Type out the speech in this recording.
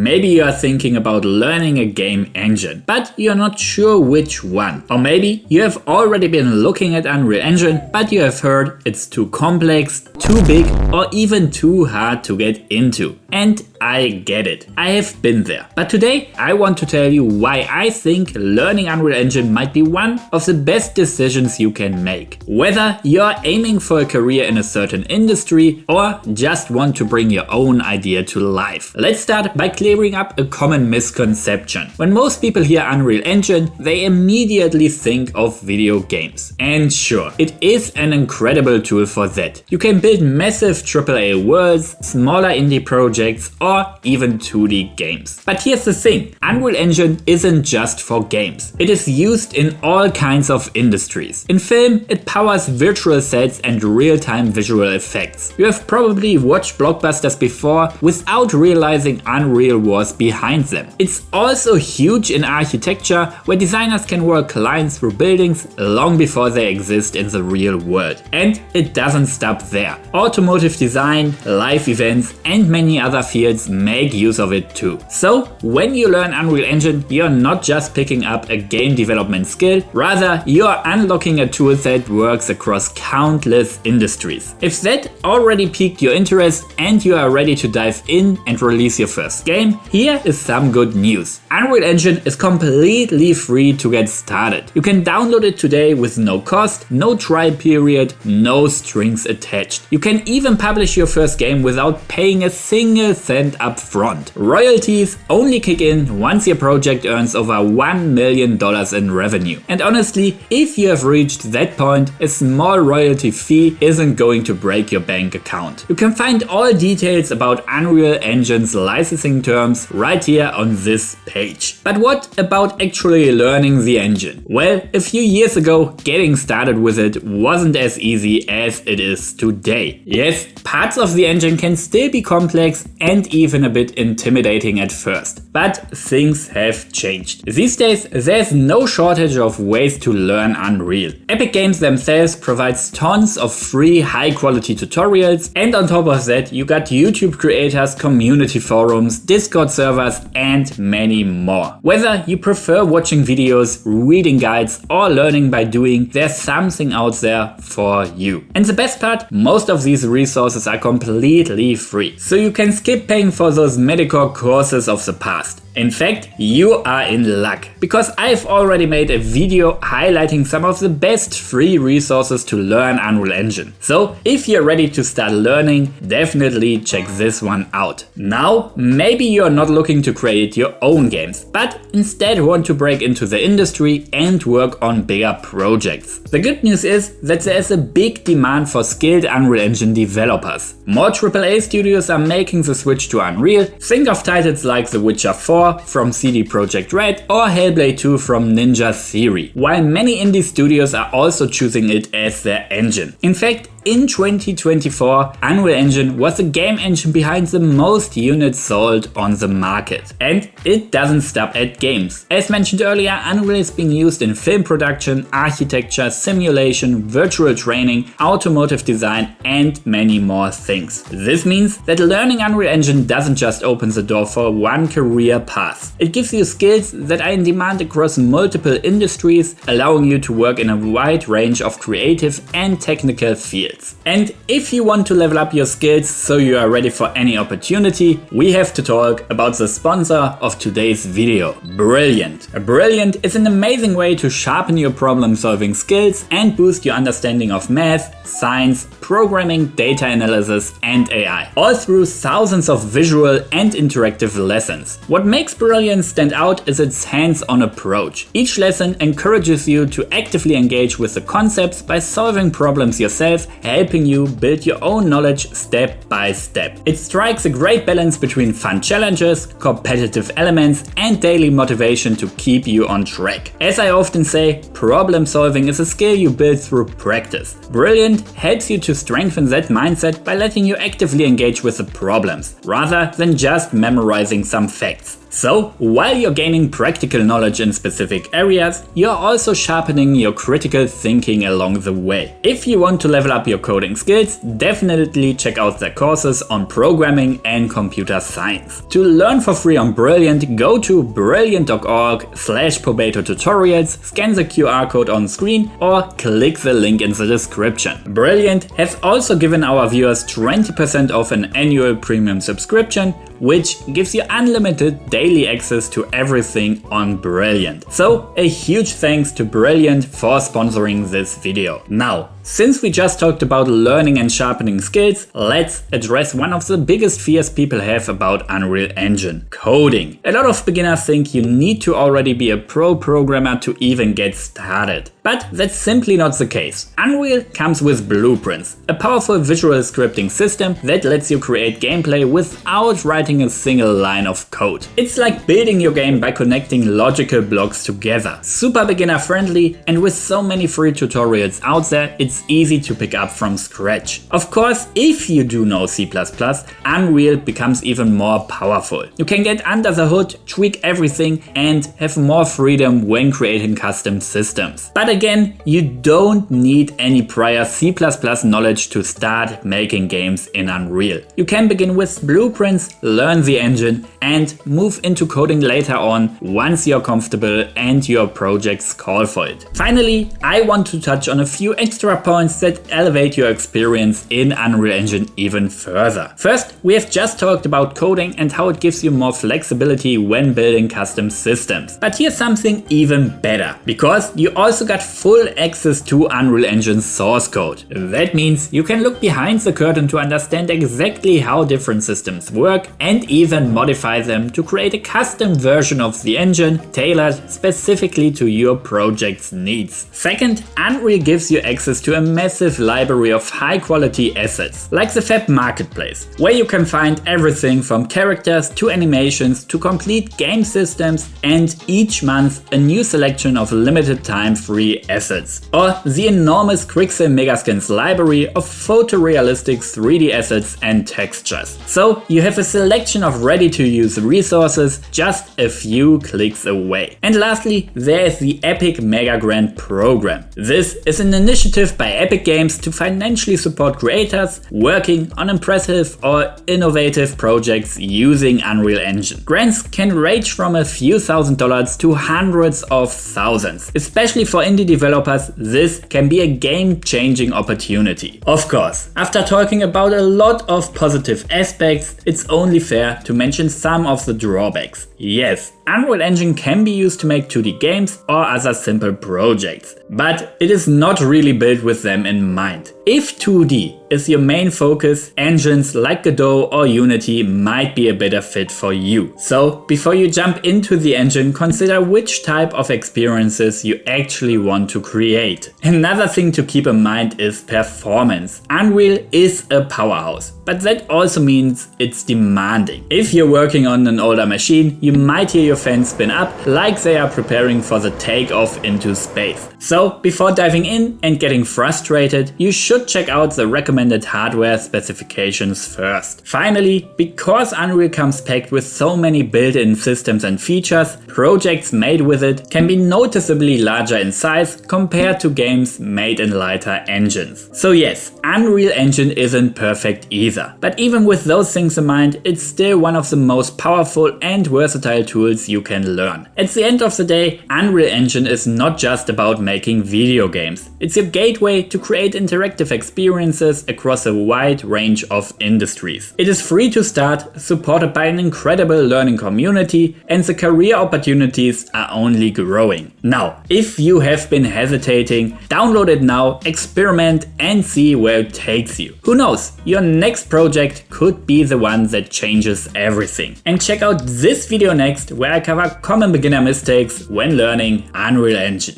maybe you are thinking about learning a game engine, but you're not sure which one. Or maybe you have already been looking at Unreal Engine, but you have heard it's too complex, too big, or even too hard to get into. And I get it. I have been there. But today I want to tell you why I think learning Unreal Engine might be one of the best decisions you can make. Whether you're aiming for a career in a certain industry or just want to bring your own idea to life. Let's start by clearing up a common misconception. When most people hear Unreal Engine, they immediately think of video games. And sure, it is an incredible tool for that. You can build massive AAA worlds, smaller indie projects, or even 2D games. But here's the thing, Unreal Engine isn't just for games. It is used in all kinds of industries. In film, it powers virtual sets and real-time visual effects. You have probably watched blockbusters before without realizing Unreal was behind them. It's also huge in architecture, where designers can walk lines through buildings long before they exist in the real world. And it doesn't stop there. Automotive design, live events, and many other fields make use of it too. So when you learn Unreal Engine, you're not just picking up a game development skill, rather you're unlocking a tool that works across countless industries. If that already piqued your interest and you are ready to dive in and release your first game, here is some good news. Unreal Engine is completely free to get started. You can download it today with no cost, no trial period, no strings attached. You can even publish your first game without paying a single cent up front. Royalties only kick in once your project earns over $1 million in revenue. And honestly, if you have reached that point, a small royalty fee isn't going to break your bank account. You can find all details about Unreal Engine's licensing terms right here on this page. But what about actually learning the engine? Well, a few years ago, getting started with it wasn't as easy as it is today. Yes, parts of the engine can still be complex and even a bit intimidating at first. But things have changed. These days, there's no shortage of ways to learn Unreal. Epic Games themselves provides tons of free high-quality tutorials, and on top of that, you got YouTube creators, community forums, Discord servers, and many more. Whether you prefer watching videos, reading guides, or learning by doing, there's something out there for you. And the best part, most of these resources are completely free. So you can skip paying for those mediocre courses of the past. In fact, you are in luck, because I've already made a video highlighting some of the best free resources to learn Unreal Engine. So if you're ready to start learning, definitely check this one out. Now, maybe you're not looking to create your own games, but instead want to break into the industry and work on bigger projects. The good news is that there is a big demand for skilled Unreal Engine developers. More AAA studios are making the switch to Unreal. Think of titles like The Witcher 4 from CD Projekt Red or Hellblade 2 from Ninja Theory, while many indie studios are also choosing it as their engine. In fact, in 2024, Unreal Engine was the game engine behind the most units sold on the market. And it doesn't stop at games. As mentioned earlier, Unreal is being used in film production, architecture, simulation, virtual training, automotive design, and many more things. This means that learning Unreal Engine doesn't just open the door for one career path. It gives you skills that are in demand across multiple industries, allowing you to work in a wide range of creative and technical fields. And if you want to level up your skills so you are ready for any opportunity, we have to talk about the sponsor of today's video, Brilliant. Brilliant is an amazing way to sharpen your problem-solving skills and boost your understanding of math, science, programming, data analysis, and AI, all through thousands of visual and interactive lessons. What makes Brilliant stand out is its hands-on approach. Each lesson encourages you to actively engage with the concepts by solving problems yourself, helping you build your own knowledge step by step. It strikes a great balance between fun challenges, competitive elements, and daily motivation to keep you on track. As I often say, problem solving is a skill you build through practice. Brilliant helps you to strengthen that mindset by letting you actively engage with the problems, rather than just memorizing some facts. So, while you're gaining practical knowledge in specific areas, you're also sharpening your critical thinking along the way. If you want to level up your coding skills, definitely check out their courses on programming and computer science. To learn for free on Brilliant, go to brilliant.org/ProBetoTutorials, scan the QR code on screen or click the link in the description. Brilliant has also given our viewers 20% off an annual premium subscription, which gives you unlimited daily access to everything on Brilliant. So a huge thanks to Brilliant for sponsoring this video. Now, since we just talked about learning and sharpening skills, let's address one of the biggest fears people have about Unreal Engine: coding. A lot of beginners think you need to already be a pro programmer to even get started. But that's simply not the case. Unreal comes with Blueprints, a powerful visual scripting system that lets you create gameplay without writing a single line of code. It's like building your game by connecting logical blocks together. Super beginner friendly, and with so many free tutorials out there, it's easy to pick up from scratch. Of course, if you do know C++, Unreal becomes even more powerful. You can get under the hood, tweak everything, and have more freedom when creating custom systems. But again, you don't need any prior C++ knowledge to start making games in Unreal. You can begin with Blueprints, learn the engine, and move into coding later on once you're comfortable and your projects call for it. Finally, I want to touch on a few extra points that elevate your experience in Unreal Engine even further. First, we have just talked about coding and how it gives you more flexibility when building custom systems. But here's something even better, because you also got full access to Unreal Engine's source code. That means you can look behind the curtain to understand exactly how different systems work and even modify them to create a custom version of the engine tailored specifically to your project's needs. Second, Unreal gives you access to a massive library of high quality assets, like the Fab Marketplace, where you can find everything from characters to animations to complete game systems, and each month a new selection of limited time free assets. Or the enormous Quixel Megascans library of photorealistic 3D assets and textures. So you have a selection of ready to use resources just a few clicks away. And lastly, there is the Epic Mega Grant program. This is an initiative by Epic Games to financially support creators working on impressive or innovative projects using Unreal Engine. Grants can range from a few $1,000s to hundreds of thousands. Especially for indie developers, this can be a game-changing opportunity. Of course, after talking about a lot of positive aspects, it's only fair to mention some of the drawbacks. Yes, Unreal Engine can be used to make 2D games or other simple projects, but it is not really built with them in mind. If 2D is your main focus, engines like Godot or Unity might be a better fit for you. So before you jump into the engine, consider which type of experiences you actually want to create. Another thing to keep in mind is performance. Unreal is a powerhouse, but that also means it's demanding. If you're working on an older machine, you might hear your fans spin up like they are preparing for the takeoff into space. So before diving in and getting frustrated, you should check out the recommended hardware specifications first. Finally, because Unreal comes packed with so many built-in systems and features, projects made with it can be noticeably larger in size compared to games made in lighter engines. So yes, Unreal Engine isn't perfect either. But even with those things in mind, it's still one of the most powerful and versatile tools you can learn. At the end of the day, Unreal Engine is not just about making video games. It's your gateway to create interactive experiences across a wide range of industries. It is free to start, supported by an incredible learning community, and the career opportunities are only growing. Now, if you have been hesitating, download it now, experiment and see where it takes you. Who knows, your next project could be the one that changes everything. And check out this video next, where I cover common beginner mistakes when learning Unreal Engine.